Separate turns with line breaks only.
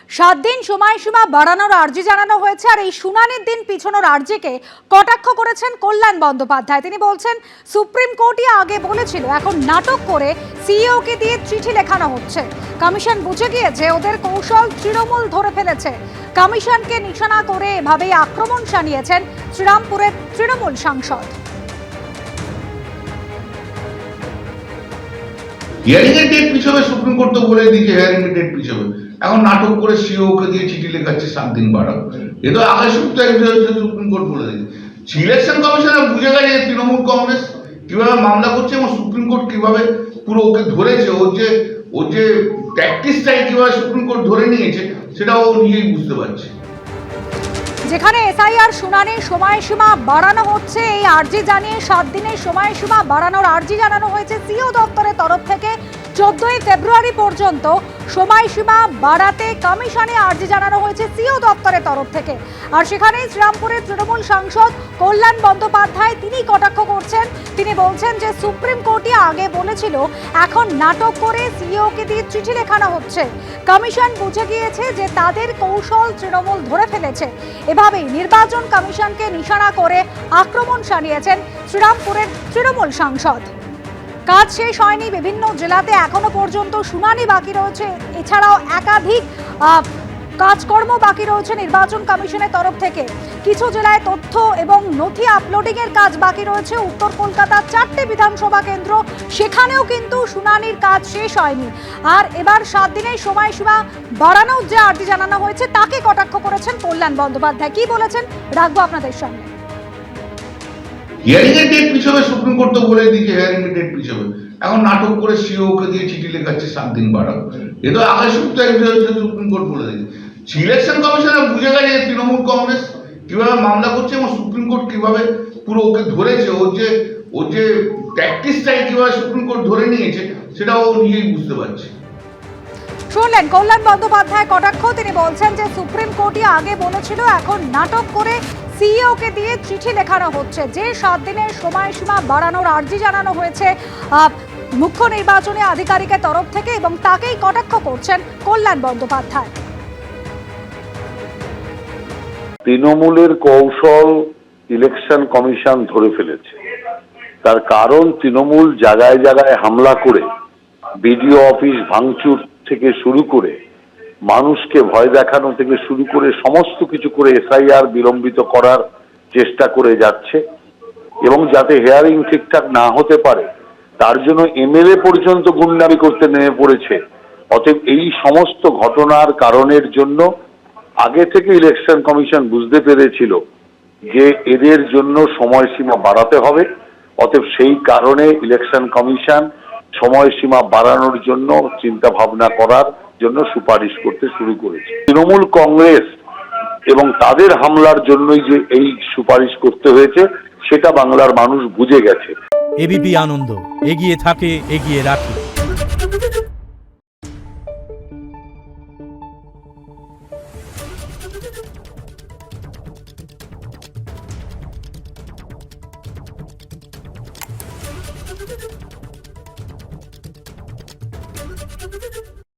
7 দিন সময়সীমা বাড়ানোর আর্জি জানানো হয়েছে আর এই শুনানির দিন পিছনোর আর্জিকে কটাক্ষ করেছেন কল্যাণ বন্দ্যোপাধ্যায়। তিনি বলছেন সুপ্রিম কোর্টই আগে বলেছিল, এখন নাটক করে সিইওকে দিয়ে চিঠি লেখানো হচ্ছে। কমিশন বুঝে গিয়েছে ওদের কৌশল তৃণমূল ধরে ফেলেছে। কমিশনকে নিশানা করে এভাবেই আক্রমণ শানিয়েছেন শ্রীরামপুরের তৃণমূল সাংসদ।
হিয়ারিং এর ডেট পিছাবে, সুপ্রিম কোর্ট তো বলে দিয়েছে হিয়ারিং এর ডেট পিছাবে। এখন নাটক করে সিইওকে দিয়ে চিঠি লেখাচ্ছে 7 দিন বাড়াও। এ তো আগের সপ্তাহে সুপ্রিম কোর্ট বলে দিয়েছে। সিলেকশন কমিশনার বুঝে গেছে তৃণমূল কংগ্রেস কিভাবে মামলা করছে এবং সুপ্রিম কোর্ট কিভাবে পুরো ওকে ধরেছে। ওর যে প্র্যাকটিসটাই কিভাবে সুপ্রিম কোর্ট ধরে নিয়েছে সেটা ও নিজেই বুঝতে পারছে।
যেখানে এসআইআর শুনানির সময়সীমা বাড়ানো হচ্ছে, এই আর্জি জানিয়ে 7 দিনের সময়সীমা বাড়ানোর আর্জি জানানো হয়েছে সিইও দপ্তরের তরফ থেকে। 14ই ফেব্রুয়ারি পর্যন্ত সময়সীমা বাড়াতে কমিশনে আর্জি জানানো হয়েছে সিইও দপ্তরের তরফ থেকে। আর সেখানেই শ্রীরামপুরের তৃণমূল সাংসদ কল্যাণ বন্দ্যোপাধ্যায় তিনি কটাক্ষ করছেন। তিনি বলছেন যে সুপ্রিম কোর্টই আগে বলেছিল, এখন নাটক করে সিইওকে দিয়ে চিঠি লেখানো হচ্ছে। কমিশন বুঝে গিয়েছে যে তাদের কৌশল তৃণমূল ধরে ফেলেছে। এভাবেই নির্বাচন কমিশনকে নিশানা করে আক্রমণ শানিয়েছেন শ্রীরামপুরের তৃণমূল সাংসদ। কাজ শেষ হয়নি, বিভিন্ন জেলাতে এখনো পর্যন্ত শুনানি বাকি রয়েছে। এছাড়াও একাধিক কাজকর্ম বাকি রয়েছে নির্বাচন কমিশনের তরফ থেকে। কিছু জেলায় তথ্য এবং নথি আপলোডিং এর কাজ বাকি রয়েছে। উত্তর কলকাতার 4টে বিধানসভা কেন্দ্র, সেখানেও কিন্তু শুনানির কাজ শেষ হয়নি। আর এবার 7 দিনের সময়সীমা বাড়ানোর যে আর্জি জানানো হয়েছে তাকে কটাক্ষ করেছেন কল্যাণ বন্দ্যোপাধ্যায়। কি বলেছেন রাখবো আপনাদের সামনে।
হিয়ারিং এর ডেট পিছাবে, সুপ্রিম কোর্ট তো বলে দিয়েছে হিয়ারিং এর ডেট পিছাবে। এখন নাটক করে সিইওকে দিয়ে চিঠি লেখাচ্ছে 7 দিন বাড়াও। এ তো আগের সপ্তাহে সুপ্রিম কোর্ট বলে দিয়েছে। সিলেকশন কমিশনার বুঝে গেছে তৃণমূল কংগ্রেস কিভাবে মামলা করছে এবং সুপ্রিম কোর্ট কিভাবে পুরো ওকে ধরেছে। ওর যে প্র্যাকটিসটাই কিভাবে সুপ্রিম কোর্ট ধরে নিয়েছে সেটা ও নিজেই বুঝতে পারছে।
শুনলেন কল্যাণ বন্দ্যোপাধ্যায় কটাক্ষ। তিনি বলছেন যে সুপ্রিম কোর্টই আগে বলেছিল, এখন নাটক করে সিইওকে দিয়ে চিঠি লেখানো হচ্ছে। যে 7 দিনের সময়সীমা বাড়ানোর আর্জি জানানো হয়েছে মুখ্য নির্বাচনী আধিকারিকের তরফ থেকে এবং তাকেই কটাক্ষ করছেন কল্যাণ বন্দ্যোপাধ্যায়।
তৃণমূলের কৌশল ইলেকশন কমিশন ধরে ফেলেছে। তার কারণ তৃণমূল জায়গায় জায়গায় হামলা করে বিডিও অফিস ভাঙচুর থেকে শুরু করে মানুষকে ভয় দেখানো থেকে শুরু করে সমস্ত কিছু করে এসআইআর বিলম্বিত করার চেষ্টা করে যাচ্ছে এবং যাতে হিয়ারিং ঠিকঠাক না হতে পারে তার জন্য এমএলএ পর্যন্ত গুন্ডামি করতে নেমে পড়েছে। অতএব এই সমস্ত ঘটনার কারণের জন্য আগে থেকে ইলেকশন কমিশন বুঝতে পেরেছিল যে এদের জন্য সময়সীমা বাড়াতে হবে। অতএব সেই কারণে ইলেকশন কমিশন সময়সীমা বাড়ানোর জন্য চিন্তা ভাবনা করার জন্য সুপারিশ করতে শুরু করেছে। তৃণমূল কংগ্রেস এবং তাদের হামলার জন্যই যে এই সুপারিশ করতে হয়েছে সেটা বাংলার মানুষ বুঝে গেছে।
এবিপি আনন্দ, এগিয়ে থাকে, এগিয়ে রাখে।
Thank you.